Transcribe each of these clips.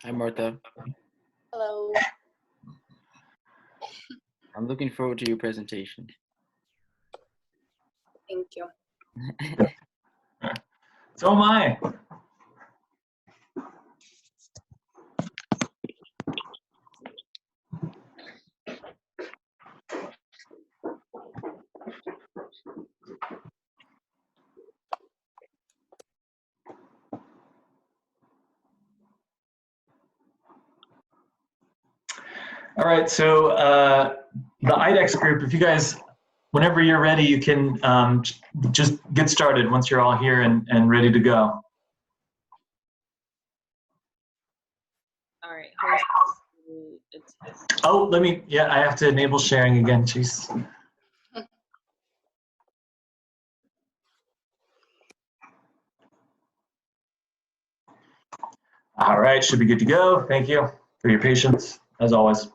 Hi, Martha. Hello. I'm looking forward to your presentation. Thank you. So am I. All right, so the IDEX group, if you guys, whenever you're ready, you can just get started once you're all here and ready to go. All right. Oh, I have to enable sharing again, jeez. All right, should be good to go. Thank you for your patience, as always.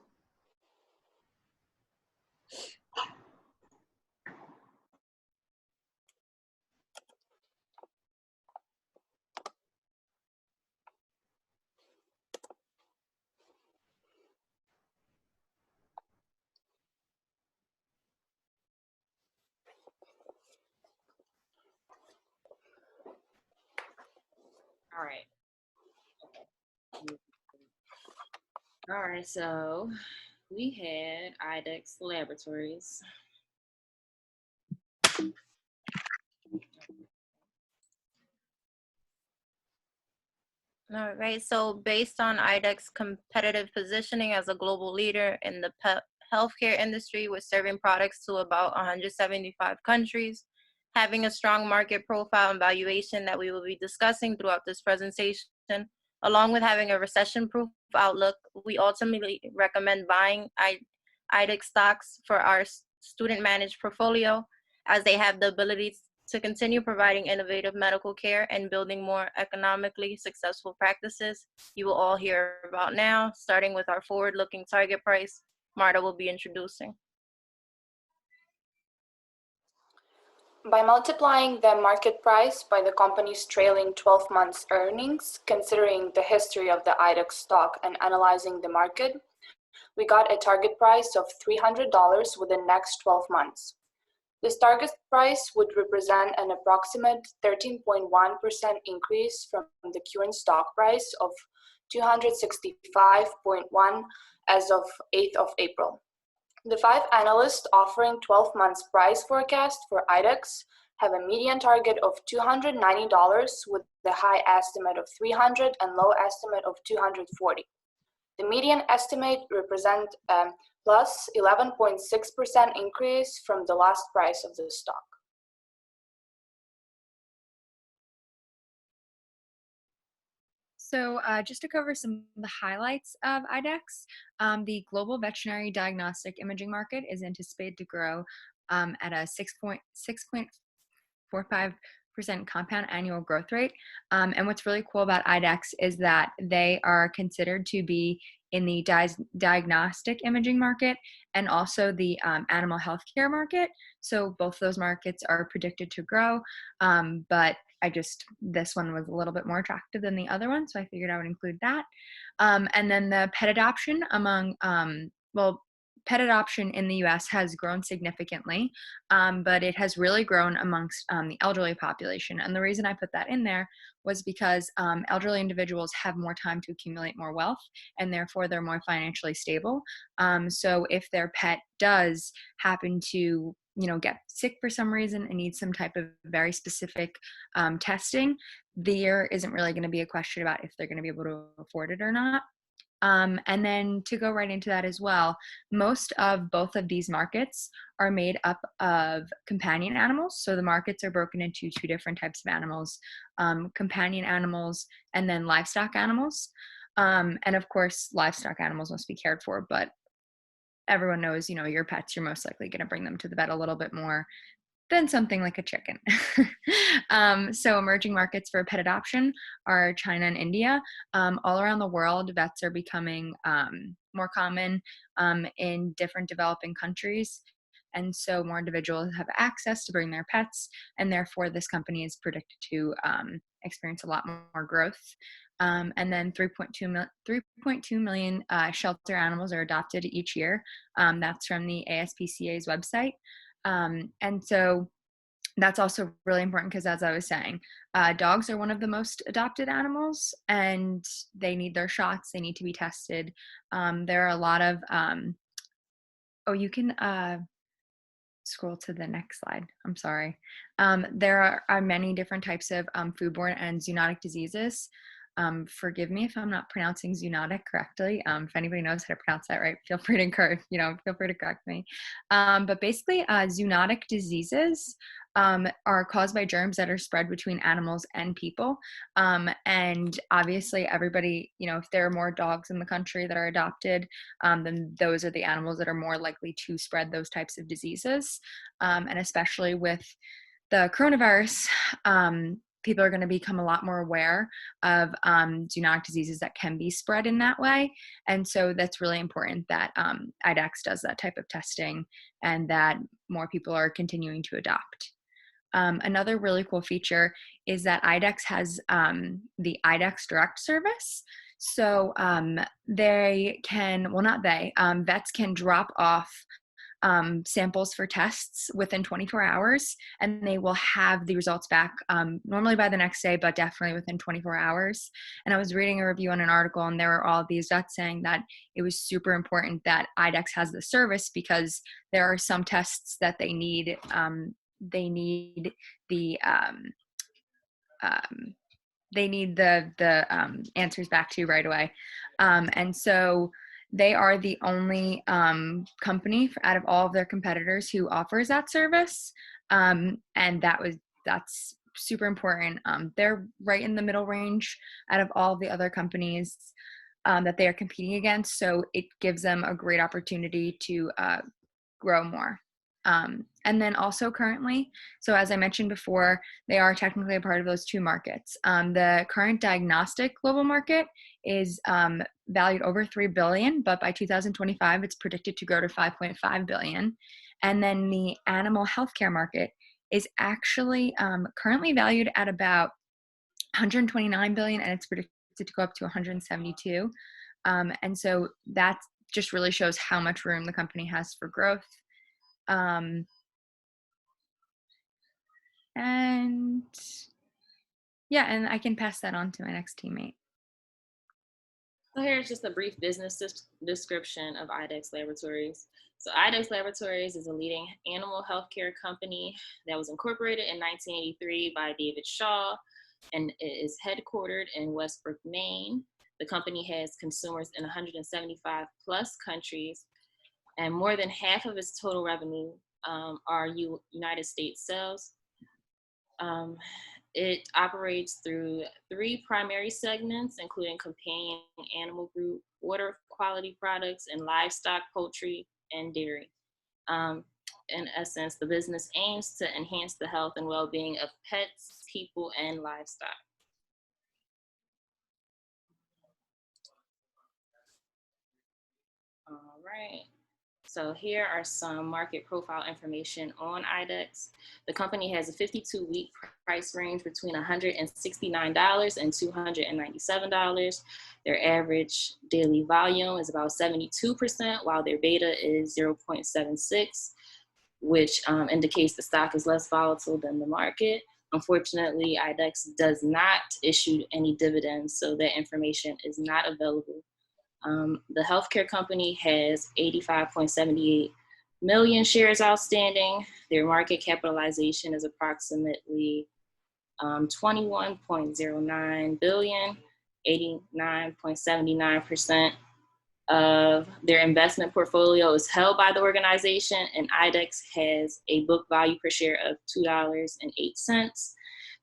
All right. All right. So we had IDEX Laboratories. All right, so based on IDEX competitive positioning as a global leader in the healthcare industry with serving products to about 175 countries, having a strong market profile and valuation that we will be discussing throughout this presentation, along with having a recession-proof outlook, we ultimately recommend buying IDEX stocks for our student managed portfolio, as they have the ability to continue providing innovative medical care and building more economically successful practices you will all hear about now, starting with our forward-looking target price Marta will be introducing. By multiplying the market price by the company's trailing 12 months earnings, considering the history of the IDEX stock and analyzing the market, we got a target price of $300 within the next 12 months. This target price would represent an approximate 13.1% increase from the current stock price of $265.1 as of 8th of April. The 5 analysts offering 12 months price forecast for IDEX have a median target of $290 with the high estimate of $300 and low estimate of $240. The median estimate represents plus 11.6% increase from the last price of the stock. So just to cover some of the highlights of IDEX, the global veterinary diagnostic imaging market is anticipated to grow at a 6.45% compound annual growth rate. And what's really cool about IDEX is that they are considered to be in the diagnostic imaging market and also the animal healthcare market. So both those markets are predicted to grow, but this one was a little bit more attractive than the other one, so I figured I would include that. And then the pet adoption pet adoption in the US has grown significantly, but it has really grown amongst the elderly population. And the reason I put that in there was because elderly individuals have more time to accumulate more wealth, and therefore they're more financially stable. So if their pet does happen to get sick for some reason and needs some type of very specific testing, there isn't really going to be a question about if they're going to be able to afford it or not. And then to go right into that as well, most of both of these markets are made up of companion animals. So the markets are broken into 2 different types of animals, companion animals and then livestock animals. And of course, livestock animals must be cared for, but everyone knows, your pets, you're most likely going to bring them to the vet a little bit more than something like a chicken. So emerging markets for pet adoption are China and India. All around the world, vets are becoming more common in different developing countries. And so more individuals have access to bring their pets, and therefore this company is predicted to experience a lot more growth. And then 3.2 million shelter animals are adopted each year. That's from the ASPCA's website. And so that's also really important because, as I was saying, dogs are one of the most adopted animals, and they need their shots. They need to be tested. There are a lot of, you can scroll to the next slide. I'm sorry. There are many different types of foodborne and zoonotic diseases. Forgive me if I'm not pronouncing zoonotic correctly. If anybody knows how to pronounce that right, feel free to correct me. But basically, zoonotic diseases are caused by germs that are spread between animals and people. And obviously, everybody, if there are more dogs in the country that are adopted, then those are the animals that are more likely to spread those types of diseases. And especially with the coronavirus, people are going to become a lot more aware of zoonotic diseases that can be spread in that way. And so that's really important that IDEXX does that type of testing and that more people are continuing to adopt. Another really cool feature is that IDEXX has the IDEXX Direct service. So vets can drop off samples for tests within 24 hours, and they will have the results back normally by the next day, but definitely within 24 hours. And I was reading a review on an article, and there were all these vets saying that it was super important that IDEXX has the service because there are some tests that they need. They need the answers back to you right away, and so they are the only company out of all of their competitors who offers that service, and that's super important. They're right in the middle range out of all of the other companies that they are competing against, so it gives them a great opportunity to grow more. And then also currently, so as I mentioned before, they are technically a part of those two markets. The current diagnostic global market is valued over $3 billion, but by 2025, it's predicted to grow to $5.5 billion. And then the animal healthcare market is actually currently valued at about $129 billion, and it's predicted to go up to $172. And so that just really shows how much room the company has for growth. And I can pass that on to my next teammate. So here's just a brief business description of IDEXX Laboratories. So IDEXX Laboratories is a leading animal healthcare company that was incorporated in 1983 by David Shaw, and it is headquartered in Westbrook, Maine. The company has consumers in 175 plus countries, and more than half of its total revenue are United States sales. It operates through 3 primary segments, including companion animal group, water quality products, and livestock, poultry, and dairy. In essence, the business aims to enhance the health and well-being of pets, people, and livestock. All right. So here are some market profile information on IDEXX. The company has a 52-week price range between $169 and $297. Their average daily volume is about 72%, while their beta is 0.76, which indicates the stock is less volatile than the market. Unfortunately, IDEXX does not issue any dividends, so that information is not available. The healthcare company has 85.78 million shares outstanding. Their market capitalization is approximately 21.09 billion. 89.79% of their investment portfolio is held by the organization, and IDEXX has a book value per share of $2.08.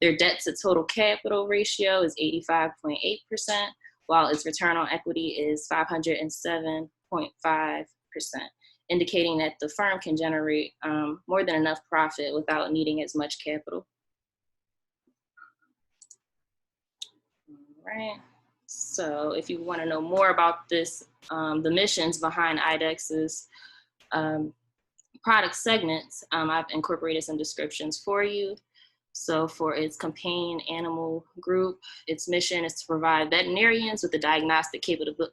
Their debt to total capital ratio is 85.8%. while its return on equity is 507.5%, indicating that the firm can generate more than enough profit without needing as much capital. All right, so if you want to know more about this, the missions behind IDEXX's product segments, I've incorporated some descriptions for you. So for its companion animal group, its mission is to provide veterinarians with the diagnostic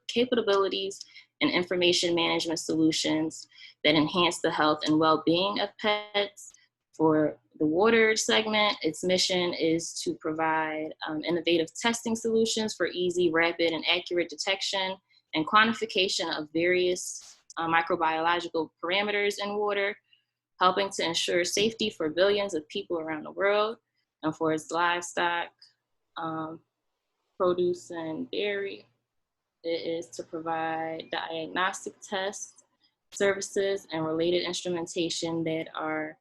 capabilities and information management solutions that enhance the health and well-being of pets. For the water segment, its mission is to provide innovative testing solutions for easy, rapid, and accurate detection and quantification of various microbiological parameters in water, helping to ensure safety for billions of people around the world. And for its livestock, produce and dairy, it is to provide diagnostic tests, services, and related instrumentation that are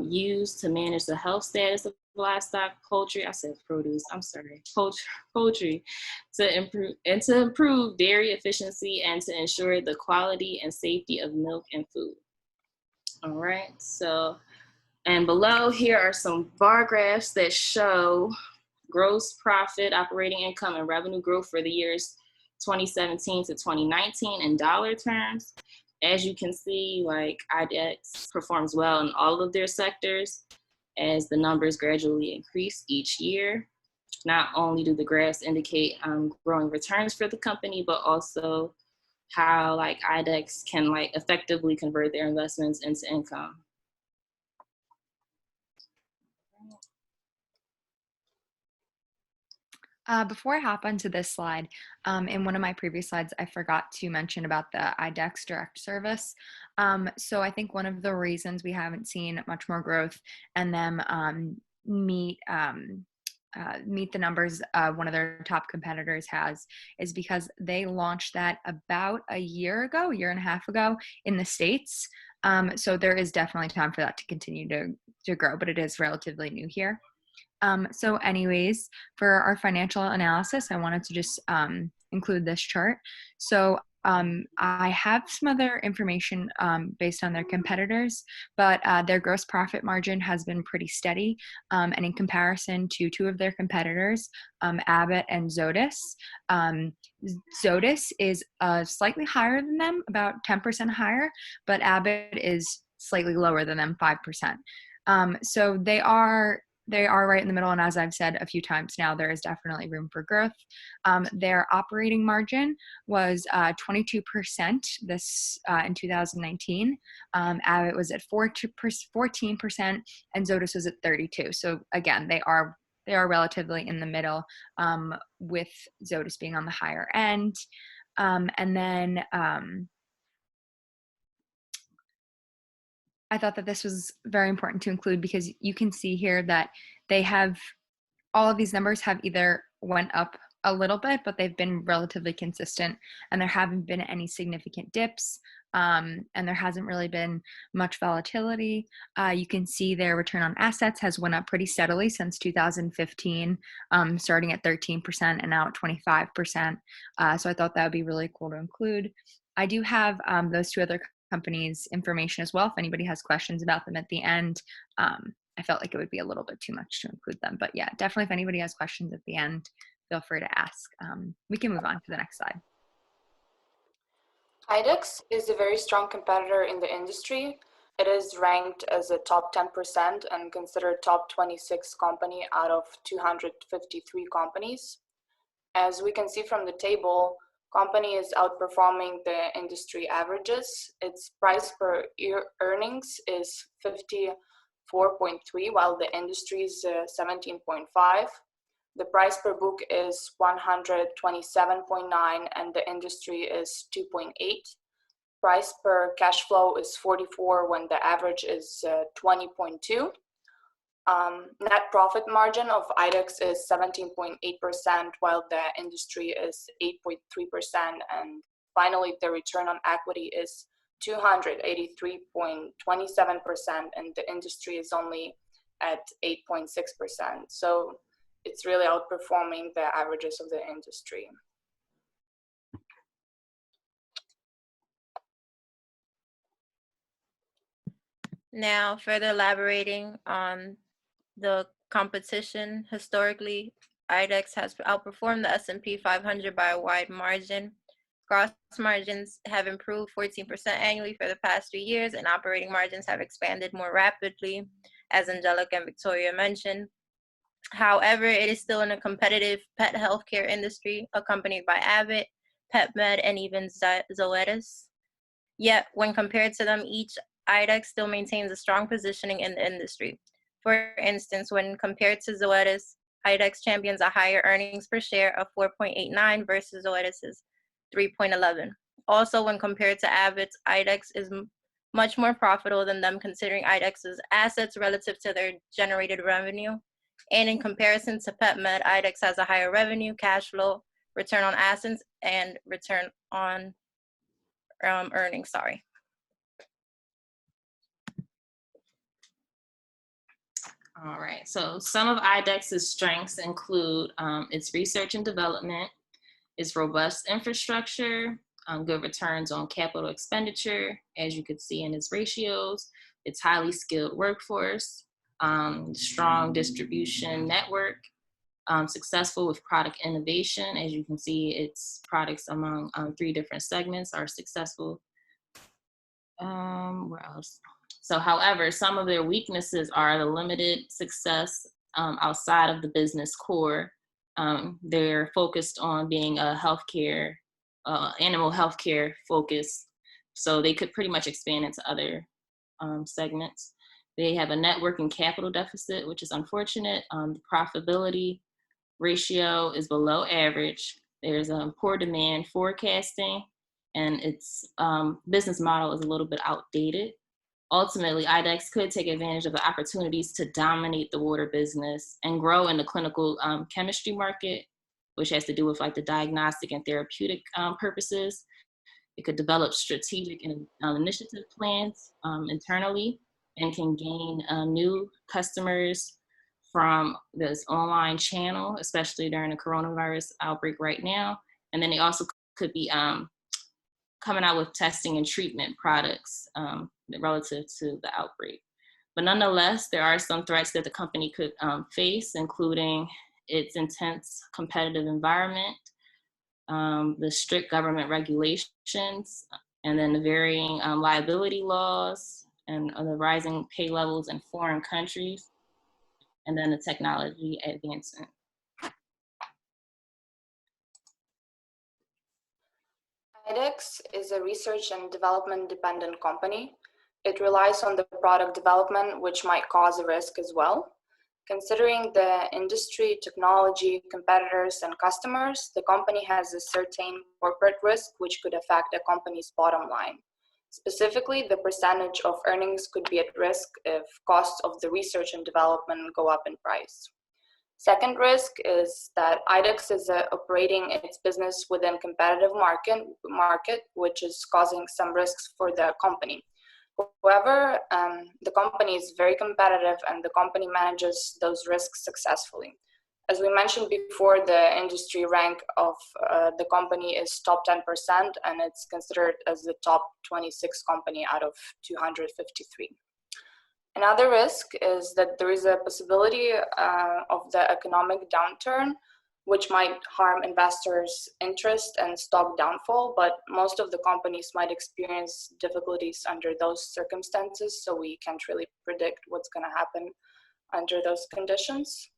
used to manage the health status of livestock, poultry, I said produce, I'm sorry, poultry, to improve dairy efficiency and to ensure the quality and safety of milk and food. All right, so, and below here are some bar graphs that show gross profit, operating income, and revenue growth for the years 2017 to 2019 in dollar terms. As you can see, like IDEX performs well in all of their sectors as the numbers gradually increase each year. Not only do the graphs indicate growing returns for the company, but also how like IDEX can like effectively convert their investments into income. Before I hop onto this slide, in one of my previous slides, I forgot to mention about the IDEX Direct Service. So I think one of the reasons we haven't seen much more growth and them meet the numbers one of their top competitors has is because they launched that about a year and a half ago in the States. So there is definitely time for that to continue to grow, but it is relatively new here. So anyways, for our financial analysis, I wanted to just include this chart. So I have some other information based on their competitors, but their gross profit margin has been pretty steady. And in comparison to two of their competitors, Abbott and Zoetis, Zoetis is slightly higher than them, about 10% higher, but Abbott is slightly lower than them, 5%. So they are right in the middle, and as I've said a few times now, there is definitely room for growth. Their operating margin was 22% this in 2019. Abbott was at 14%, and Zoetis was at 32%. So again, they are relatively in the middle, with Zoetis being on the higher end. And then I thought that this was very important to include because you can see here that they have, all of these numbers have either went up a little bit, but they've been relatively consistent and there haven't been any significant dips, and there hasn't really been much volatility. You can see their return on assets has went up pretty steadily since 2015, starting at 13% and now at 25%. So I thought that would be really cool to include. I do have those two other companies' information as well. If anybody has questions about them at the end, I felt like it would be a little bit too much to include them. But yeah, definitely if anybody has questions at the end, feel free to ask. We can move on to the next slide. IDEX is a very strong competitor in the industry. It is ranked as a top 10% and considered top 26 company out of 253 companies. As we can see from the table, company is outperforming the industry averages. Its price per year earnings is 54.3, while the industry is 17.5. The price per book is 127.9, and the industry is 2.8. Price per cash flow is 44 when the average is 20.2. Net profit margin of IDEX is 17.8%, while the industry is 8.3%. And finally, the return on equity is 283.27%, and the industry is only at 8.6%. So it's really outperforming the averages of the industry. Now, further elaborating on the competition, historically, IDEX has outperformed the S&P 500 by a wide margin. Gross margins have improved 14% annually for the past 3 years, and operating margins have expanded more rapidly, as Angelica and Victoria mentioned. However, it is still in a competitive pet healthcare industry, accompanied by Abbott, PetMed, and even Zoetis. Yet, when compared to them, each IDEX still maintains a strong positioning in the industry. For instance, when compared to Zoetis, IDEX champions a higher earnings per share of 4.89 versus Zoetis's 3.11. Also, when compared to Abbott's, IDEX is much more profitable than them, considering IDEX's assets relative to their generated revenue. And in comparison to PetMed, IDEX has a higher revenue, cash flow, return on assets, and return on earnings. All right, so some of IDEX's strengths include its research and development, its robust infrastructure, good returns on capital expenditure, as you could see in its ratios, its highly skilled workforce, strong distribution network, successful with product innovation. As you can see, its products among 3 different segments are successful. Where else? So, however, some of their weaknesses are the limited success outside of the business core. They're focused on being a healthcare, animal healthcare focus, so they could pretty much expand into other segments. They have a net working capital deficit, which is unfortunate. The profitability ratio is below average. There's a poor demand forecasting, and its business model is a little bit outdated. Ultimately, IDEX could take advantage of the opportunities to dominate the water business and grow in the clinical chemistry market, which has to do with like the diagnostic and therapeutic purposes. It could develop strategic and initiative plans internally, and can gain new customers from this online channel, especially during the coronavirus outbreak right now. And then they also could be coming out with testing and treatment products relative to the outbreak. But nonetheless, there are some threats that the company could face, including its intense competitive environment, the strict government regulations, and then the varying liability laws, and the rising pay levels in foreign countries, and then the technology advancement. IDEX is a research and development dependent company. It relies on the product development, which might cause a risk as well. Considering the industry, technology, competitors, and customers, the company has a certain corporate risk which could affect the company's bottom line. Specifically, the percentage of earnings could be at risk if costs of the research and development go up in price. Second risk is that IDEX is operating its business within competitive market, which is causing some risks for the company. However, the company is very competitive and the company manages those risks successfully. As we mentioned before, the industry rank of the company is top 10%, and it's considered as the top 26 company out of 253. Another risk is that there is a possibility of the economic downturn, which might harm investors' interest and stock downfall, but most of the companies might experience difficulties under those circumstances, so we can't really predict what's going to happen under those conditions.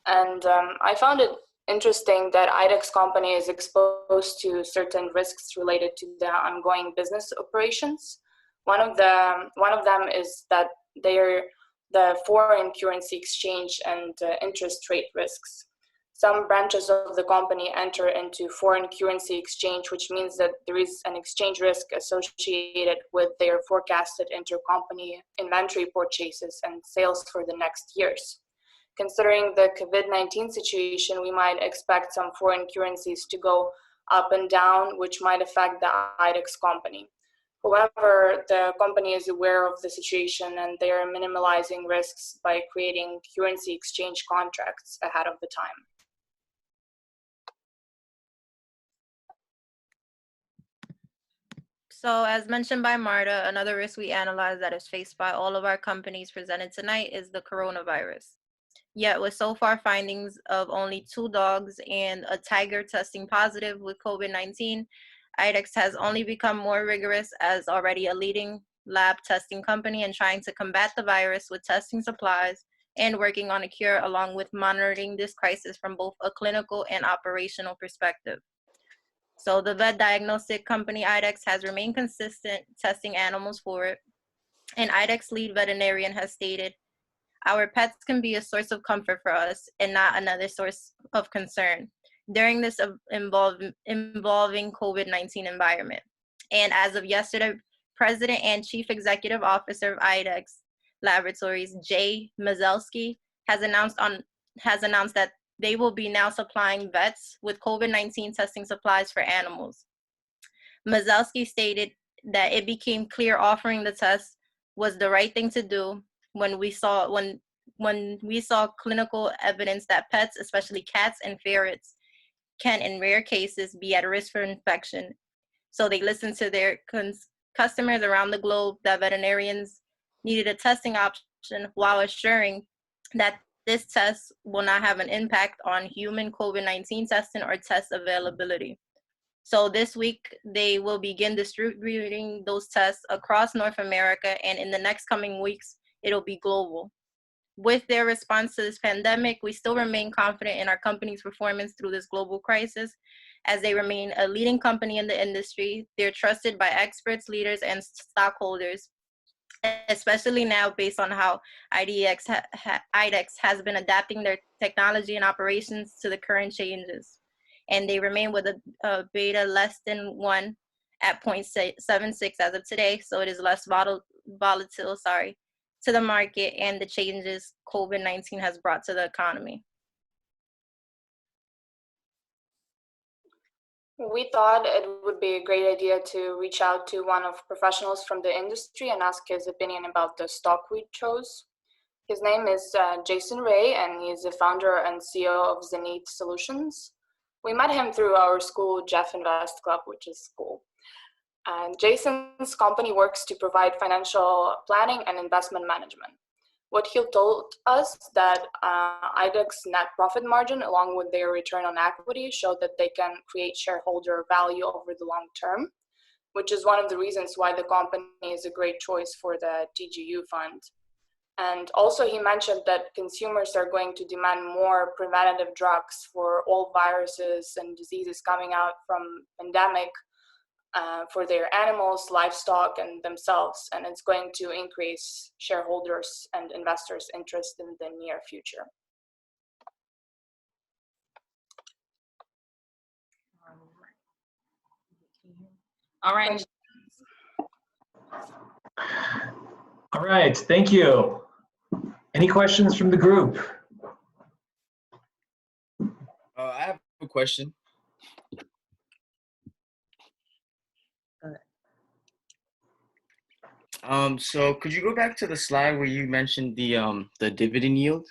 And I found it interesting that IDEX company is exposed to certain risks related to the ongoing business operations. One of them is that they're the foreign currency exchange and interest rate risks. Some branches of the company enter into foreign currency exchange, which means that there is an exchange risk associated with their forecasted intercompany inventory purchases and sales for the next years. Considering the COVID-19 situation, we might expect some foreign currencies to go up and down, which might affect the IDEX company. However, the company is aware of the situation and they are minimalizing risks by creating currency exchange contracts ahead of the time. So as mentioned by Marta, another risk we analyzed that is faced by all of our companies presented tonight is the coronavirus. Yet with so far findings of only 2 dogs and a tiger testing positive with COVID-19, IDEX has only become more rigorous as already a leading lab testing company and trying to combat the virus with testing supplies and working on a cure, along with monitoring this crisis from both a clinical and operational perspective. So the vet diagnostic company IDEX has remained consistent testing animals for it. And IDEX lead veterinarian has stated, our pets can be a source of comfort for us and not another source of concern during this involving COVID-19 environment. And as of yesterday, President and Chief Executive Officer of IDEX Laboratories, Jay Mazelsky, has announced that they will be now supplying vets with COVID-19 testing supplies for animals. Mazelsky stated that it became clear offering the test was the right thing to do when we saw clinical evidence that pets, especially cats and ferrets, can in rare cases be at risk for infection. So they listened to their customers around the globe that veterinarians needed a testing option while assuring that this test will not have an impact on human COVID-19 testing or test availability. So this week, they will begin distributing those tests across North America, and in the next coming weeks, it'll be global. With their response to this pandemic, we still remain confident in our company's performance through this global crisis, as they remain a leading company in the industry. They're trusted by experts, leaders, and stockholders, especially now based on how IDEX has been adapting their technology and operations to the current changes. And they remain with a beta less than 1 at 0.76 as of today, so it is less volatile, to the market and the changes COVID-19 has brought to the economy. We thought it would be a great idea to reach out to one of professionals from the industry and ask his opinion about the stock we chose. His name is Jason Ray, and he is the founder and CEO of Zenith Solutions. We met him through our school, Jeff Invest Club, which is cool. And Jason's company works to provide financial planning and investment management. What he told us that IDEX net profit margin, along with their return on equity, showed that they can create shareholder value over the long term, which is one of the reasons why the company is a great choice for the TGU fund. And also he mentioned that consumers are going to demand more preventative drugs for all viruses and diseases coming out from pandemic for their animals, livestock, and themselves. And it's going to increase shareholders and investors' interest in the near future. All right. All right, thank you. Any questions from the group? I have a question. So could you go back to the slide where you mentioned the dividend yield?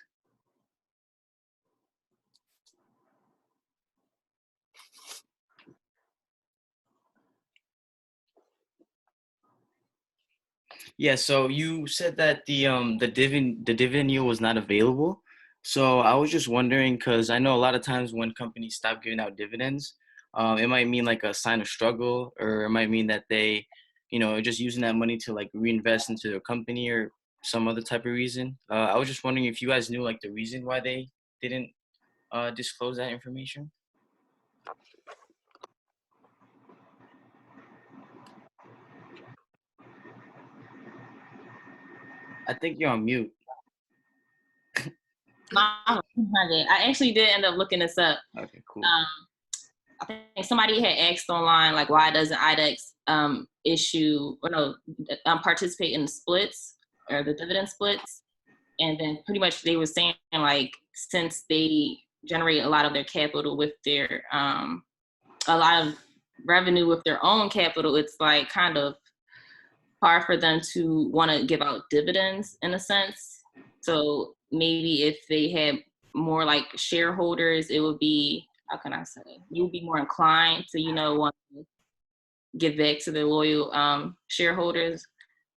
Yeah, so you said that the dividend yield was not available. So I was just wondering, because I know a lot of times when companies stop giving out dividends, it might mean like a sign of struggle, or it might mean that they, are just using that money to like reinvest into their company or some other type of reason. I was just wondering if you guys knew like the reason why they didn't disclose that information. I think you're on mute. I actually did end up looking this up. Okay, cool. I think somebody had asked online, like, why doesn't IDEX participate in the splits or the dividend splits? And then pretty much they were saying, like, since they generate a lot of their capital with their, a lot of revenue with their own capital, it's like kind of hard for them to want to give out dividends in a sense. So maybe if they had more like shareholders, it would be, how can I say, you would be more inclined to, want to give back to their loyal shareholders,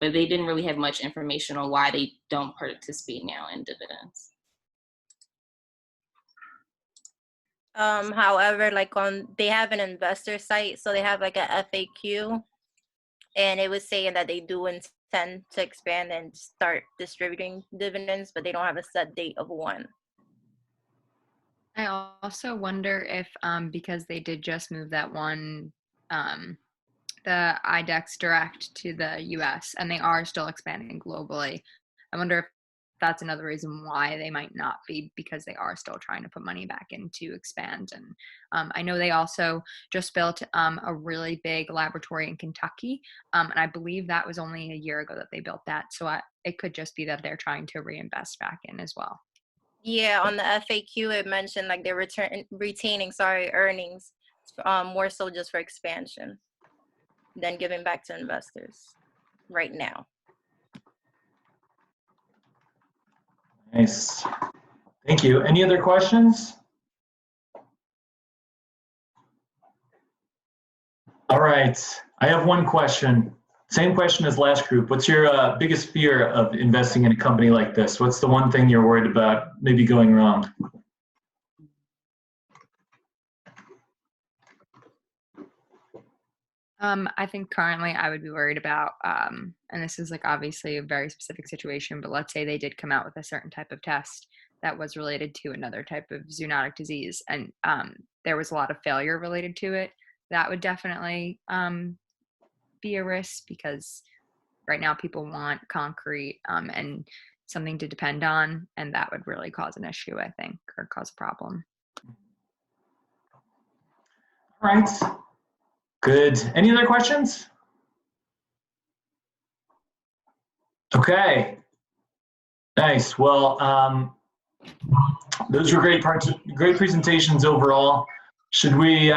but they didn't really have much information on why they don't participate now in dividends. However, like they have an investor site, so they have like a FAQ, and it was saying that they do intend to expand and start distributing dividends, but they don't have a set date of when. I also wonder if, because they did just move that one, the IDEX Direct to the US, and they are still expanding globally. I wonder if that's another reason why they might not be, because they are still trying to put money back in to expand. And I know they also just built a really big laboratory in Kentucky, and I believe that was only a year ago that they built that. So it could just be that they're trying to reinvest back in as well. Yeah, on the FAQ, it mentioned like they're retaining earnings, more so just for expansion than giving back to investors right now. Nice. Thank you. Any other questions? All right. I have one question. Same question as last group. What's your biggest fear of investing in a company like this? What's the one thing you're worried about maybe going wrong? I think currently I would be worried about, and this is like obviously a very specific situation, but let's say they did come out with a certain type of test that was related to another type of zoonotic disease, and there was a lot of failure related to it. That would definitely be a risk, because right now people want concrete and something to depend on, and that would really cause an issue, I think, or cause a problem. All right. Good. Any other questions? Okay. Nice. Well, those were great presentations overall. Should we,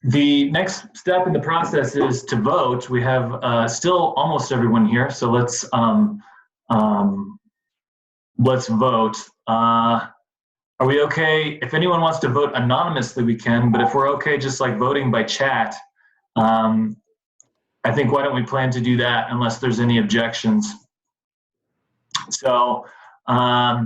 the next step in the process is to vote. We have still almost everyone here, so let's vote. Are we okay? If anyone wants to vote anonymously, we can, but if we're okay just like voting by chat, I think why don't we plan to do that unless there's any objections. So, I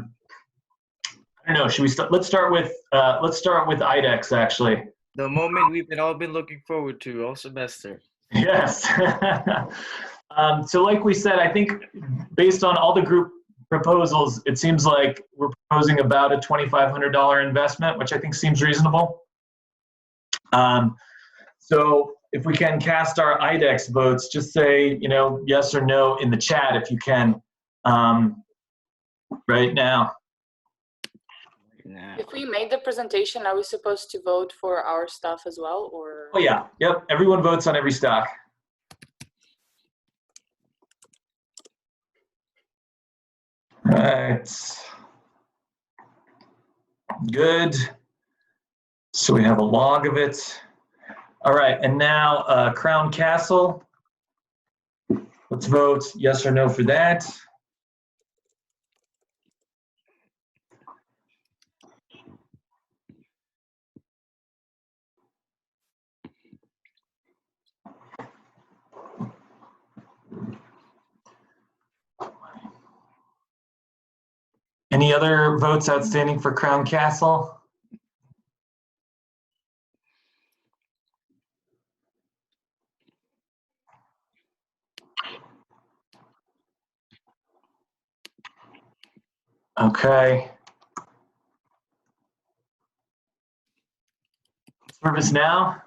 don't know, should we let's start with IDEX actually. The moment we've all been looking forward to all semester. Yes. So like we said, I think based on all the group proposals, it seems like we're proposing about a $2,500 investment, which I think seems reasonable. So if we can cast our IDEX votes, just say, yes or no in the chat if you can, right now. If we made the presentation, are we supposed to vote for our stuff as well, or? Oh yeah, yep, everyone votes on every stock. Right. Good. So we have a log of it. All right, and now Crown Castle. Let's vote yes or no for that. Any other votes outstanding for Crown Castle? Okay. ServiceNow?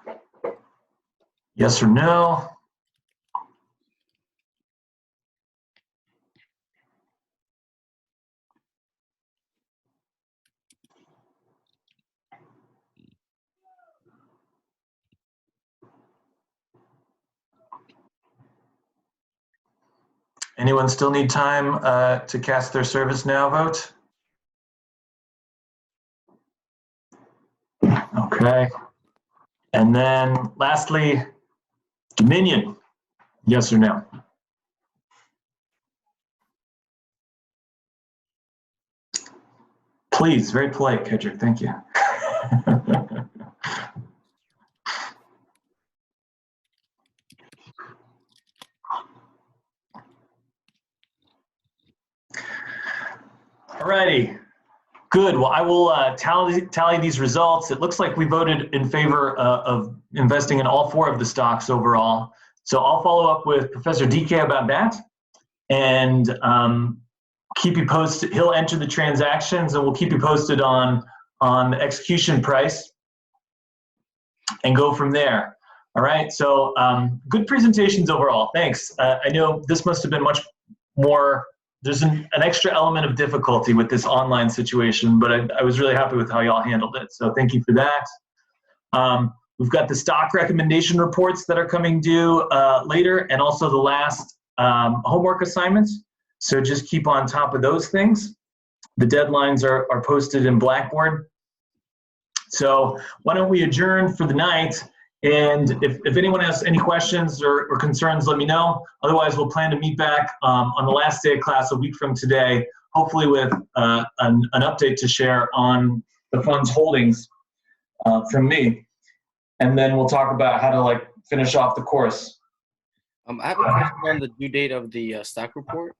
Yes or no? Anyone still need time to cast their ServiceNow vote? Okay. And then lastly, Dominion, yes or no? Please, very polite, Kedrick, thank you. Alrighty, Good. Well, I will tally these results. It looks like we voted in favor of investing in all 4 of the stocks overall. So I'll follow up with Professor DK about that and keep you posted. He'll enter the transactions and we'll keep you posted on the execution price and go from there. All right. So good presentations overall. Thanks. I know this must have been much more. There's an extra element of difficulty with this online situation, but I was really happy with how y'all handled it. So thank you for that. We've got the stock recommendation reports that are coming due later, and also the last homework assignments. So just keep on top of those things. The deadlines are posted in Blackboard. So why don't we adjourn for the night? And if anyone has any questions or concerns, let me know. Otherwise, we'll plan to meet back on the last day of class a week from today, hopefully with an update to share on the fund's holdings from me. And then we'll talk about how to finish off the course. I have a question on the due date of the stock report.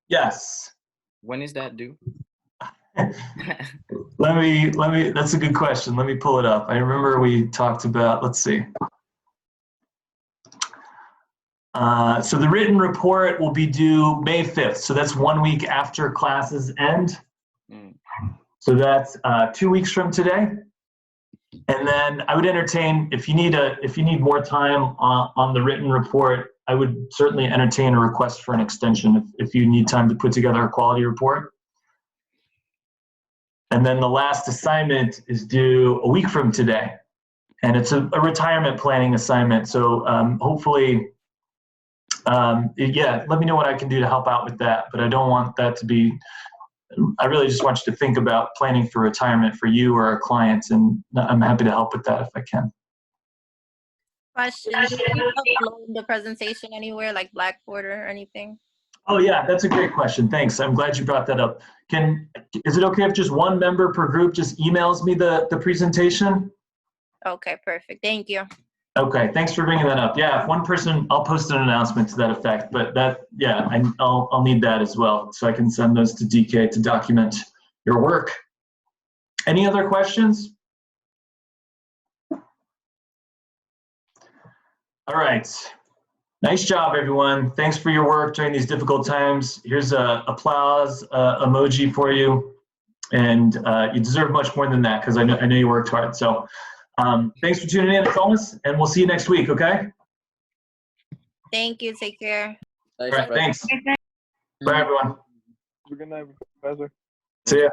Yes. When is that due? Let me, that's a good question. Let me pull it up. I remember we talked about, let's see. So the written report will be due May 5th. So that's 1 week after classes end. So that's 2 weeks from today. And then I would entertain, if you need more time on the written report, I would certainly entertain a request for an extension if you need time to put together a quality report. And then the last assignment is due a week from today. And it's a retirement planning assignment. So hopefully, yeah, let me know what I can do to help out with that. But I don't want that to be, I really just want you to think about planning for retirement for you or a client. And I'm happy to help with that if I can. Question, do you upload the presentation anywhere like Blackboard or anything? Oh yeah, that's a great question. Thanks. I'm glad you brought that up. Is it okay if just one member per group just emails me the presentation? Okay, perfect. Thank you. Okay, thanks for bringing that up. Yeah, if one person, I'll post an announcement to that effect, but yeah, I'll need that as well, so I can send those to DK to document your work. Any other questions? All right. Nice job, everyone. Thanks for your work during these difficult times. Here's a applause emoji for you. And you deserve much more than that because I know you worked hard. So thanks for tuning in, Thomas, and we'll see you next week, okay? Thank you. Take care. All right, thanks. Bye, everyone. Good night, Professor. See ya.